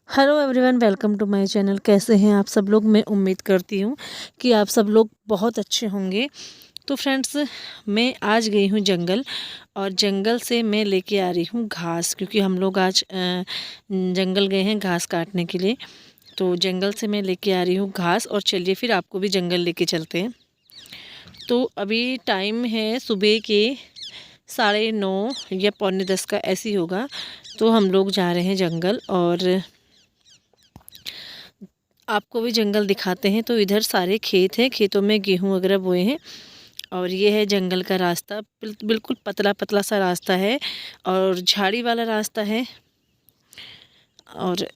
Hello everyone, welcome to my channel. कैसे हैं आप सब लोग? मैं उम्मीद करती हूँ कि आप सब लोग बहुत अच्छे होंगे। तो फ्रेंड्स, मैं आज गई हूँ जंगल, और जंगल से मैं लेके आ रही हूँ घास, क्योंकि हम लोग आज जंगल गए हैं घास काटने के लिए। तो जंगल से मैं लेके आ रही हूँ घास, और चलिए फिर आपको भी जंगल लेके चलते हैं। तो अभी टाइम है सुबह के 9:30 या पौने 10 का ऐसी होगा। तो हम लोग जा रहे हैं जंगल, और आपको भी जंगल दिखाते हैं। तो इधर सारे खेत हैं, खेतों में गेहूं वगैरह बोए हैं, और ये है जंगल का रास्ता। बिल्कुल पतला पतला सा रास्ता है, और झाड़ी वाला रास्ता है। और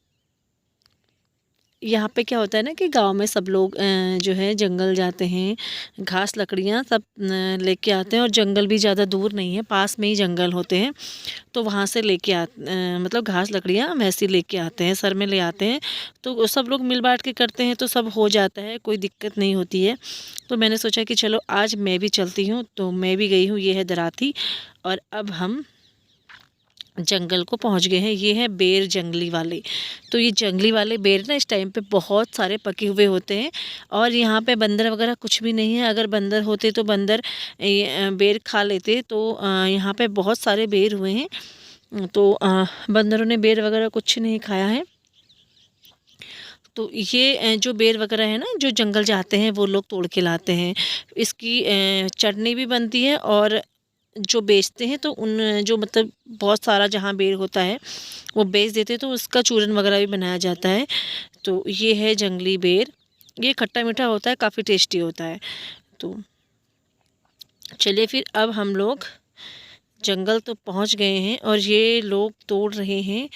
यहाँ पे क्या होता है ना कि गांव में सब लोग जो है जंगल जाते हैं, घास लकड़ियाँ सब लेके आते हैं। और जंगल भी ज़्यादा दूर नहीं है, पास में ही जंगल होते हैं। तो वहाँ से लेके मतलब घास लकड़ियाँ वैसे लेके आते हैं, सर में ले आते हैं। तो सब लोग मिल बांट के करते हैं, तो सब हो जाता है, कोई दिक्कत नहीं होती है। तो मैंने सोचा कि चलो आज मैं भी चलती हूँ। तो मैं भी गई हूँ। ये है दराती, और अब हम जंगल को पहुंच गए हैं। ये है बेर जंगली वाले। तो ये जंगली वाले बेर ना इस टाइम पे बहुत सारे पके हुए होते हैं, और यहाँ पे बंदर वगैरह कुछ भी नहीं है। अगर बंदर होते तो बंदर बेर खा लेते। तो यहाँ पे बहुत सारे बेर हुए हैं। तो बंदरों ने बेर वगैरह कुछ नहीं खाया है। तो ये जो बेर वगैरह है ना, जो जंगल जाते हैं वो लोग तोड़ के लाते हैं। इसकी चटनी भी बनती है, और जो बेचते हैं तो उन जो मतलब बहुत सारा जहाँ बेर होता है वो बेच देते हैं, तो उसका चूरन वगैरह भी बनाया जाता है। तो ये है जंगली बेर। ये खट्टा मीठा होता है, काफ़ी टेस्टी होता है। तो चलिए फिर अब हम लोग जंगल तो पहुंच गए हैं, और ये लोग तोड़ रहे हैं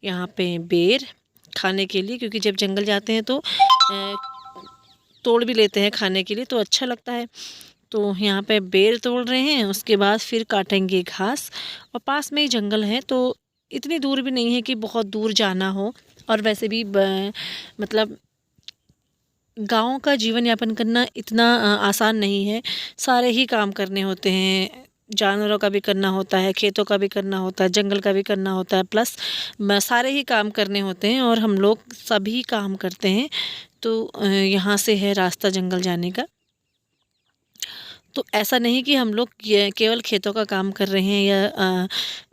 यहाँ पे बेर खाने के लिए, क्योंकि जब जंगल जाते हैं तो तोड़ भी लेते हैं खाने के लिए, तो अच्छा लगता है। तो यहाँ पे बेर तोड़ रहे हैं, उसके बाद फिर काटेंगे घास। और पास में ही जंगल है, तो इतनी दूर भी नहीं है कि बहुत दूर जाना हो। और वैसे भी मतलब गाँव का जीवन यापन करना इतना आसान नहीं है। सारे ही काम करने होते हैं, जानवरों का भी करना होता है, खेतों का भी करना होता है, जंगल का भी करना होता है, प्लस सारे ही काम करने होते हैं, और हम लोग सभी काम करते हैं। तो यहाँ से है रास्ता जंगल जाने का। तो ऐसा नहीं कि हम लोग ये केवल खेतों का काम कर रहे हैं या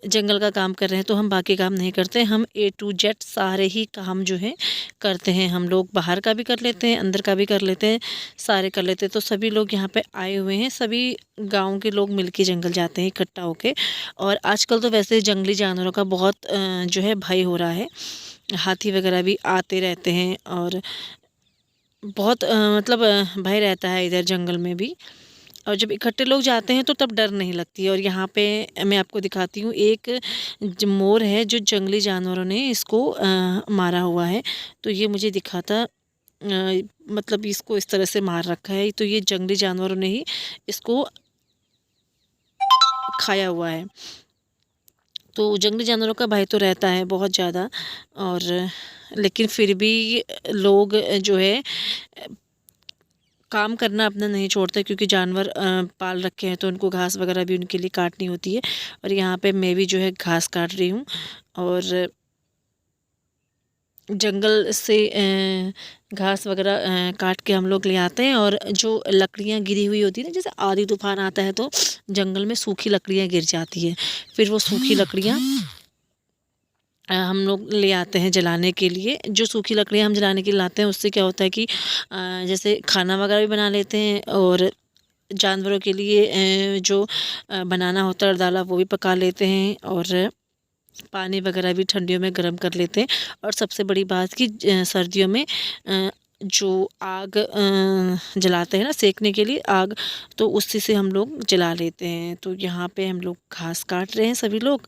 जंगल का काम कर रहे हैं तो हम बाकी काम नहीं करते। हम ए टू जेड सारे ही काम जो हैं करते हैं। हम लोग बाहर का भी कर लेते हैं, अंदर का भी कर लेते हैं, सारे कर लेते हैं। तो सभी लोग यहाँ पे आए हुए हैं, सभी गांव के लोग मिलके जंगल जाते हैं इकट्ठा होके। और आजकल तो वैसे जंगली जानवरों का बहुत जो है भय हो रहा है। हाथी वगैरह भी आते रहते हैं, और बहुत मतलब भय रहता है इधर जंगल में भी। और जब इकट्ठे लोग जाते हैं तो तब डर नहीं लगती है। और यहाँ पे मैं आपको दिखाती हूँ, एक मोर है जो जंगली जानवरों ने इसको मारा हुआ है। तो ये मुझे दिखा था, मतलब इसको इस तरह से मार रखा है, तो ये जंगली जानवरों ने ही इसको खाया हुआ है। तो जंगली जानवरों का भय तो रहता है बहुत ज़्यादा। और लेकिन फिर भी लोग जो है काम करना अपना नहीं छोड़ते, क्योंकि जानवर पाल रखे हैं तो उनको घास वगैरह भी उनके लिए काटनी होती है। और यहाँ पे मैं भी जो है घास काट रही हूँ। और जंगल से घास वगैरह काट के हम लोग ले आते हैं। और जो लकड़ियाँ गिरी हुई होती है ना, जैसे आंधी तूफान आता है तो जंगल में सूखी लकड़ियाँ गिर जाती है, फिर वो सूखी लकड़ियाँ हम लोग ले आते हैं जलाने के लिए। जो सूखी लकड़ियाँ हम जलाने के लिए लाते हैं, उससे क्या होता है कि जैसे खाना वगैरह भी बना लेते हैं, और जानवरों के लिए जो बनाना होता है दाला वो भी पका लेते हैं, और पानी वगैरह भी ठंडियों में गर्म कर लेते हैं। और सबसे बड़ी बात कि सर्दियों में जो आग जलाते हैं ना सेकने के लिए आग, तो उसी से हम लोग जला लेते हैं। तो यहाँ पे हम लोग घास काट रहे हैं सभी लोग।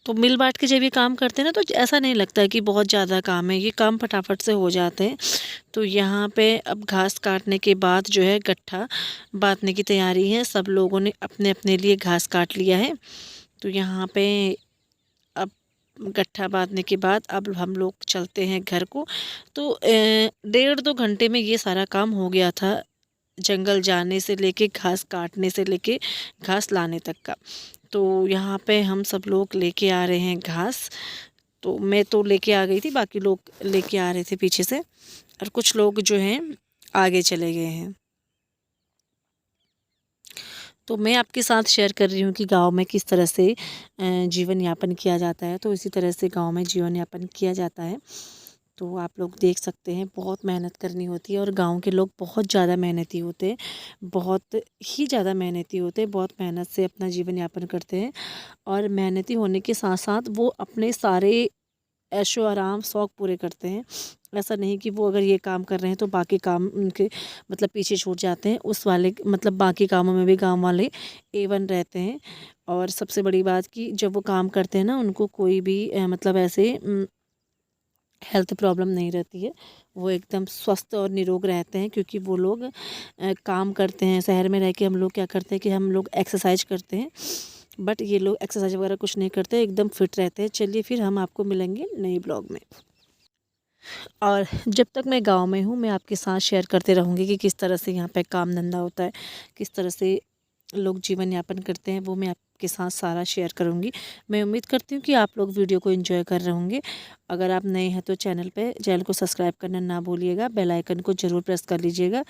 तो मिल बांट के जब ये काम करते हैं ना, तो ऐसा नहीं लगता है कि बहुत ज़्यादा काम है, ये काम फटाफट से हो जाते हैं। तो यहाँ पे अब घास काटने के बाद जो है गट्ठा बाँधने की तैयारी है। सब लोगों ने अपने अपने लिए घास काट लिया है। तो यहाँ पे अब गट्ठा बाँधने के बाद अब हम लोग चलते हैं घर को। तो 1.5-2 घंटे में ये सारा काम हो गया था, जंगल जाने से लेके घास काटने से लेके घास लाने तक का। तो यहाँ पे हम सब लोग लेके आ रहे हैं घास। तो मैं तो लेके आ गई थी, बाकी लोग लेके आ रहे थे पीछे से, और कुछ लोग जो हैं आगे चले गए हैं। तो मैं आपके साथ शेयर कर रही हूँ कि गाँव में किस तरह से जीवन यापन किया जाता है। तो इसी तरह से गाँव में जीवन यापन किया जाता है। तो आप लोग देख सकते हैं, बहुत मेहनत करनी होती है और गांव के लोग बहुत ज़्यादा मेहनती होते हैं, बहुत ही ज़्यादा मेहनती होते हैं, बहुत मेहनत से अपना जीवन यापन करते हैं। और मेहनती होने के साथ साथ वो अपने सारे ऐशो आराम शौक़ पूरे करते हैं। ऐसा नहीं कि वो अगर ये काम कर रहे हैं तो बाकी काम उनके मतलब पीछे छूट जाते हैं। उस वाले मतलब बाकी कामों में भी गाँव वाले A1 रहते हैं। और सबसे बड़ी बात कि जब वो काम करते हैं ना, उनको कोई भी मतलब ऐसे हेल्थ प्रॉब्लम नहीं रहती है। वो एकदम स्वस्थ और निरोग रहते हैं, क्योंकि वो लोग काम करते हैं। शहर में रह के हम लोग क्या करते हैं कि हम लोग एक्सरसाइज करते हैं, बट ये लोग एक्सरसाइज वगैरह कुछ नहीं करते, एकदम फिट रहते हैं। चलिए फिर हम आपको मिलेंगे नए ब्लॉग में। और जब तक मैं गाँव में हूँ, मैं आपके साथ शेयर करते रहूँगी कि किस तरह से यहाँ पे काम धंधा होता है, किस तरह से लोग जीवन यापन करते हैं, वो मैं आपके साथ सारा शेयर करूँगी। मैं उम्मीद करती हूँ कि आप लोग वीडियो को एंजॉय कर रहे होंगे। अगर आप नए हैं तो चैनल को सब्सक्राइब करना ना भूलिएगा, बेल आइकन को ज़रूर प्रेस कर लीजिएगा,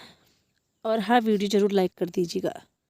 और हाँ, वीडियो ज़रूर लाइक कर दीजिएगा।